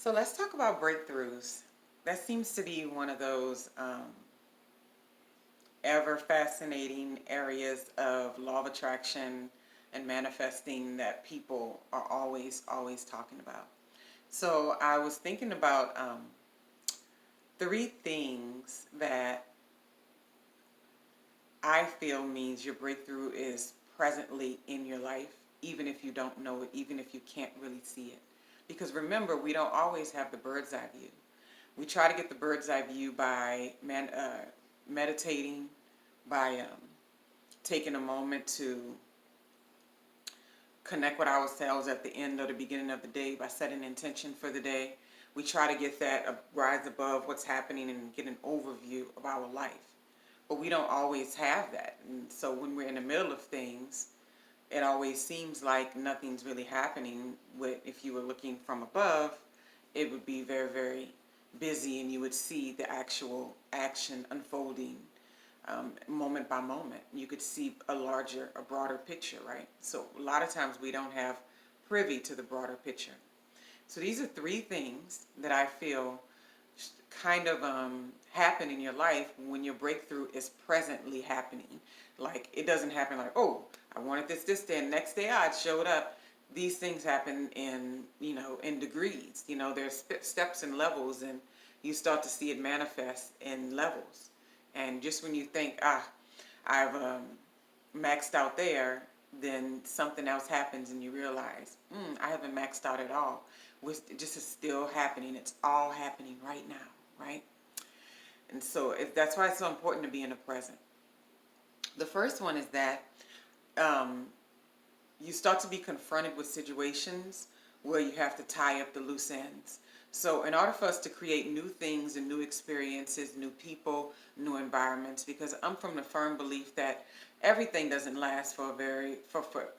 So let's talk about breakthroughs. That seems to be one of those ever fascinating areas of law of attraction and manifesting that people are always talking about. So I was thinking about three things that I feel means your breakthrough is presently in your life, even if you don't know it, even if you can't really see it. Because remember, we don't always have the bird's eye view. We try to get the bird's eye view by meditating, by taking a moment to connect with ourselves at the end or the beginning of the day by setting an intention for the day. We try to get that rise above what's happening and get an overview of our life. But we don't always have that. And so when we're in the middle of things, it always seems like nothing's really happening. If you were looking from above, it would be very busy and you would see the actual action unfolding moment by moment. You could see a broader picture, right? So a lot of times we don't have privy to the broader picture. So these are three things that I feel kind of happen in your life when your breakthrough is presently happening. Like it doesn't happen like, oh, I wanted this day, and next day it showed up. These things happen in degrees. There's steps and levels, and you start to see it manifest in levels. And just when you think, I've maxed out there, then something else happens and you realize, I haven't maxed out at all. It just is still happening. It's all happening right now, right? And so that's why it's so important to be in the present. The first one is that you start to be confronted with situations where you have to tie up the loose ends. So in order for us to create new things and new experiences, new people, new environments, because I'm from the firm belief that everything doesn't last for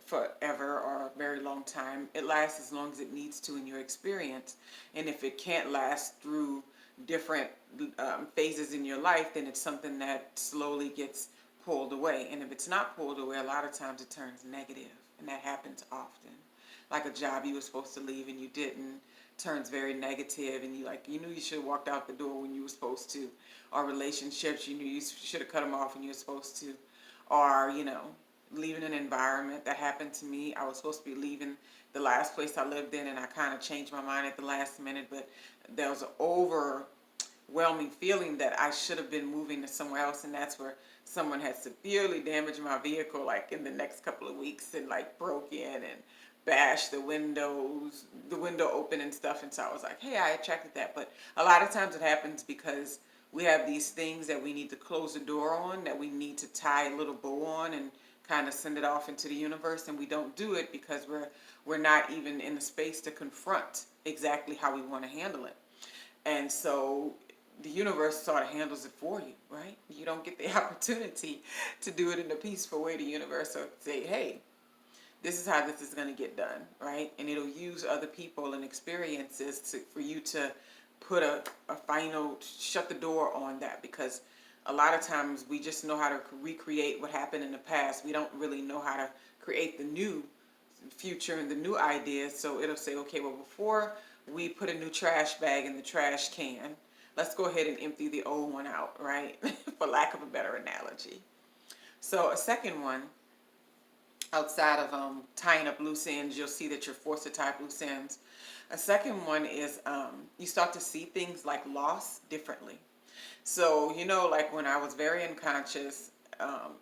forever or a very long time. It lasts as long as it needs to in your experience. And if it can't last through different phases in your life, then it's something that slowly gets pulled away. And if it's not pulled away, a lot of times it turns negative, and that happens often. Like a job you were supposed to leave and you didn't, turns very negative, and you knew you should have walked out the door when you were supposed to. Or relationships, you knew you should have cut them off when you were supposed to. Or leaving an environment. That happened to me. I was supposed to be leaving the last place I lived in, and I kind of changed my mind at the last minute, but there was an overwhelming feeling that I should have been moving to somewhere else, and that's where someone had severely damaged my vehicle like in the next couple of weeks, and like broke in and bashed the window open and stuff. And so I was like, hey, I attracted that. But a lot of times it happens because we have these things that we need to close the door on, that we need to tie a little bow on and kind of send it off into the universe, and we don't do it because we're not even in the space to confront exactly how we want to handle it. And so the universe sort of handles it for you, right? You don't get the opportunity to do it in a peaceful way. The universe will say, hey, this is how this is going to get done, right? And it'll use other people and experiences for you to put a final, shut the door on that, because a lot of times we just know how to recreate what happened in the past. We don't really know how to create the new future and the new ideas. So it'll say, okay, well, before we put a new trash bag in the trash can, let's go ahead and empty the old one out, right? For lack of a better analogy. So a second one, outside of tying up loose ends, you'll see that you're forced to tie up loose ends. A second one is you start to see things like loss differently. So, like when I was very unconscious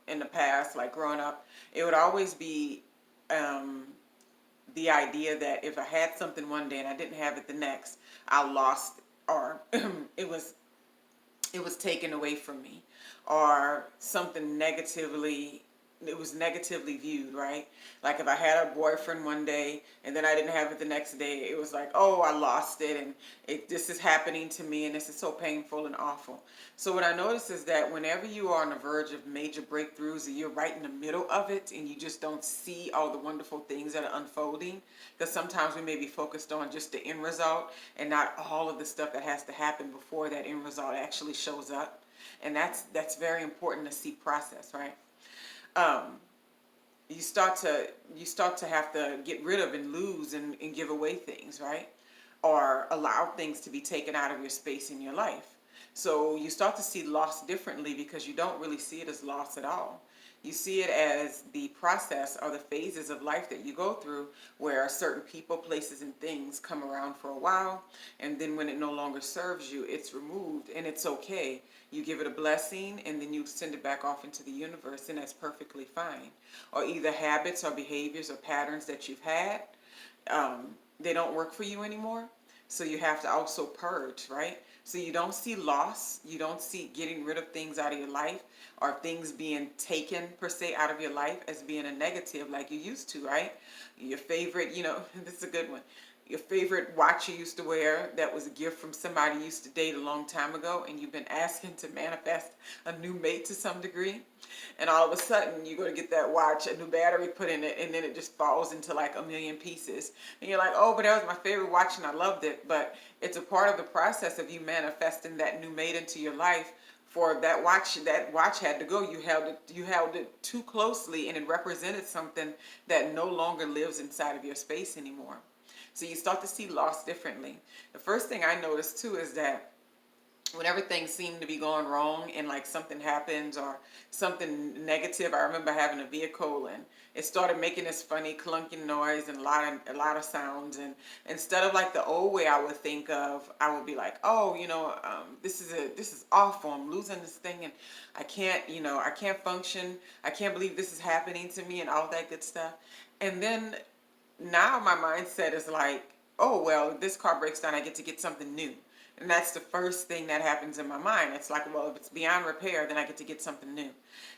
in the past, like growing up, it would always be the idea that if I had something one day and I didn't have it the next, I lost, or it was taken away from me, or something it was negatively viewed, right? Like if I had a boyfriend one day and then I didn't have it the next day, it was like, oh, I lost it, and this is happening to me, and this is so painful and awful. So what I notice is that whenever you are on the verge of major breakthroughs and you're right in the middle of it and you just don't see all the wonderful things that are unfolding, because sometimes we may be focused on just the end result and not all of the stuff that has to happen before that end result actually shows up. And that's very important to see process, right? You start to have to get rid of and lose and give away things, right? or allow things to be taken out of your space in your life. So you start to see loss differently because you don't really see it as loss at all. You see it as the process or the phases of life that you go through, where certain people, places, and things come around for a while, and then when it no longer serves you, it's removed, and it's okay. You give it a blessing, and then you send it back off into the universe, and that's perfectly fine. Or either habits or behaviors or patterns that you've had, they don't work for you anymore. So you have to also purge, right? So you don't see loss. You don't see getting rid of things out of your life or things being taken per se out of your life as being a negative like you used to, right? Your favorite, this is a good one. Your favorite watch you used to wear that was a gift from somebody you used to date a long time ago, and you've been asking to manifest a new mate to some degree, and all of a sudden you're going to get that watch, a new battery put in it, and then it just falls into like a million pieces, and you're like, oh, but that was my favorite watch and I loved it. But it's a part of the process of you manifesting that new mate into your life. For that watch had to go. You held it too closely, and it represented something that no longer lives inside of your space anymore. So you start to see loss differently. The first thing I noticed too is that whenever things seem to be going wrong and like something happens or something negative, I remember having a vehicle and it started making this funny clunking noise and a lot of sounds, and instead of like the old way I would think of, I would be like, oh, this is awful. I'm losing this thing and I can't function. I can't believe this is happening to me and all that good stuff. And then now my mindset is like, oh, well, if this car breaks down, I get to get something new. And that's the first thing that happens in my mind. It's like, well, if it's beyond repair, then I get to get something new.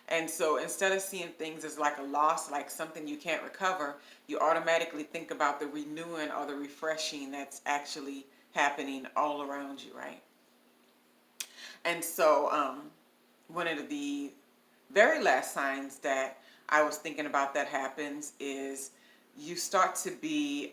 And so instead of seeing things as like a loss, like something you can't recover, you automatically think about the renewing or the refreshing that's actually happening all around you, right? And so one of the very last signs that I was thinking about that happens is you start to be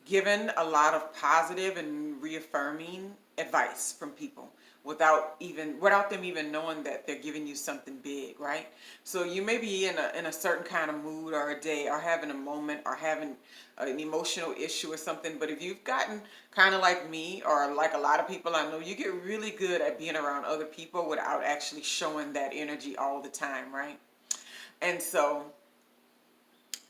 given a lot of positive and reaffirming advice from people without them even knowing that they're giving you something big, right? So you may be in a certain kind of mood or a day or having a moment or having an emotional issue or something, but if you've gotten kind of like me or like a lot of people I know, you get really good at being around other people without actually showing that energy all the time, right? And so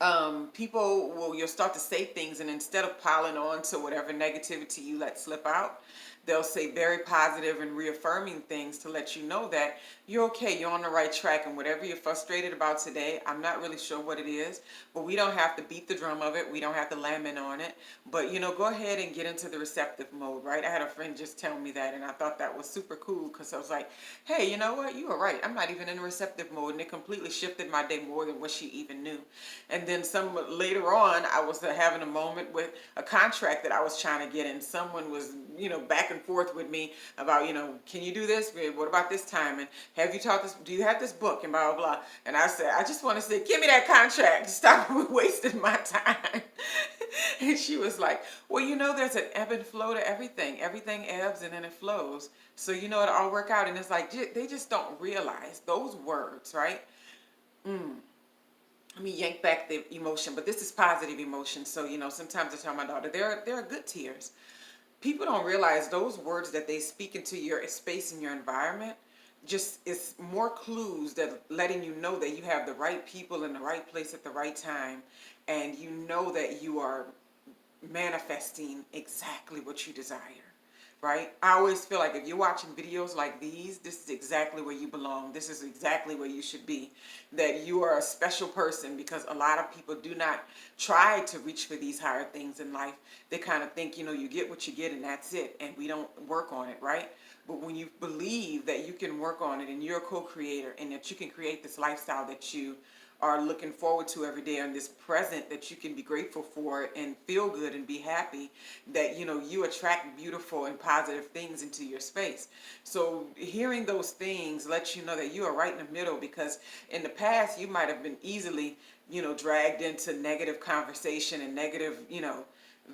you'll start to say things, and instead of piling on to whatever negativity you let slip out, they'll say very positive and reaffirming things to let you know that you're okay, you're on the right track, and whatever you're frustrated about today, I'm not really sure what it is, but we don't have to beat the drum of it, we don't have to lament on it, but go ahead and get into the receptive mode, right? I had a friend just tell me that, and I thought that was super cool, because I was like, hey, you know what, you were right, I'm not even in receptive mode, and it completely shifted my day more than what she even knew. And then later on, I was having a moment with a contract that I was trying to get, and someone was back and forth with me about, can you do this? What about this time? And have you taught this? Do you have this book? And blah, blah, blah. And I said, I just want to say, give me that contract. Stop wasting my time. And she was like, well, there's an ebb and flow to everything. Everything ebbs and then it flows. So, it'll all work out. And it's like, they just don't realize those words, right? Let me yank back the emotion, but this is positive emotion. So, sometimes I tell my daughter, there are good tears. People don't realize those words that they speak into your space and your environment just is more clues that letting you know that you have the right people in the right place at the right time, and you know that you are manifesting exactly what you desire, right? I always feel like if you're watching videos like these, this is exactly where you belong. This is exactly where you should be. That you are a special person, because a lot of people do not try to reach for these higher things in life. They kind of think, you get what you get and that's it, and we don't work on it, right? But when you believe that you can work on it and you're a co-creator and that you can create this lifestyle that you are looking forward to every day, and this present that you can be grateful for and feel good and be happy, that you attract beautiful and positive things into your space. So hearing those things lets you know that you are right in the middle, because in the past you might have been easily dragged into negative conversation and negative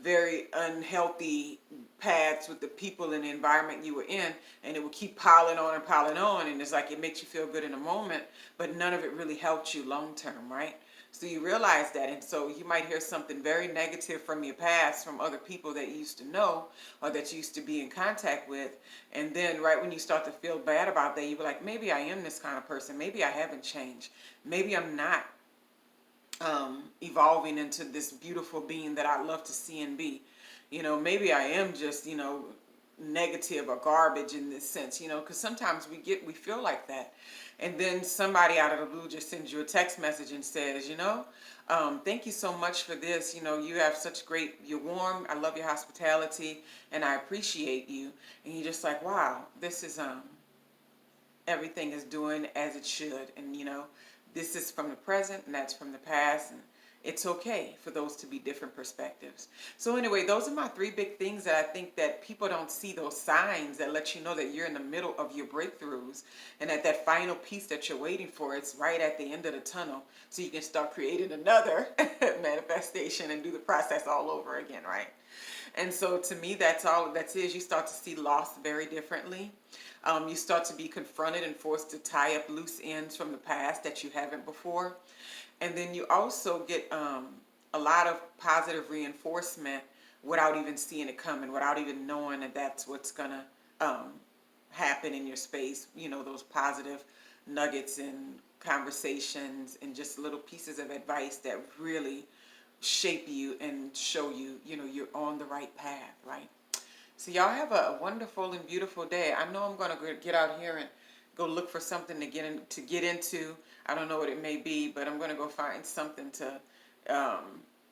very unhealthy paths with the people and the environment you were in, and it would keep piling on, and it's like it makes you feel good in a moment, but none of it really helped you long term, right? So you realize that, and so you might hear something very negative from your past, from other people that you used to know or that you used to be in contact with, and then right when you start to feel bad about that, you be like, maybe I am this kind of person. Maybe I haven't changed. Maybe I'm not evolving into this beautiful being that I love to see and be. Maybe I am just, negative or garbage in this sense, because sometimes we feel like that. And then somebody out of the blue just sends you a text message and says, thank you so much for this. You have such you're warm. I love your hospitality and I appreciate you. And you're just like, wow, this is, everything is doing as it should. And this is from the present and that's from the past, and it's okay for those to be different perspectives. So anyway, those are my three big things that I think that people don't see, those signs that let you know that you're in the middle of your breakthroughs, and that final piece that you're waiting for, it's right at the end of the tunnel, so you can start creating another manifestation and do the process all over again, right? And so to me, that's all that is. You start to see loss very differently. You start to be confronted and forced to tie up loose ends from the past that you haven't before. And then you also get a lot of positive reinforcement without even seeing it coming, without even knowing that that's what's going to happen in your space. Those positive nuggets and conversations and just little pieces of advice that really shape you and show you, you're on the right path, right? So y'all have a wonderful and beautiful day. I know I'm going to get out here and go look for something to get into. I don't know what it may be, but I'm going to go find something to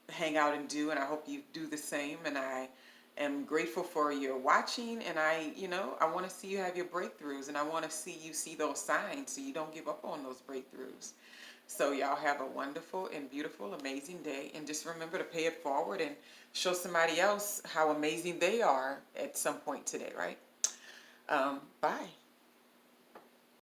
hang out and do, and I hope you do the same. And I am grateful for your watching, and I want to see you have your breakthroughs, and I want to see you see those signs so you don't give up on those breakthroughs. So y'all have a wonderful and beautiful, amazing day. And just remember to pay it forward and show somebody else how amazing they are at some point today, right? Bye.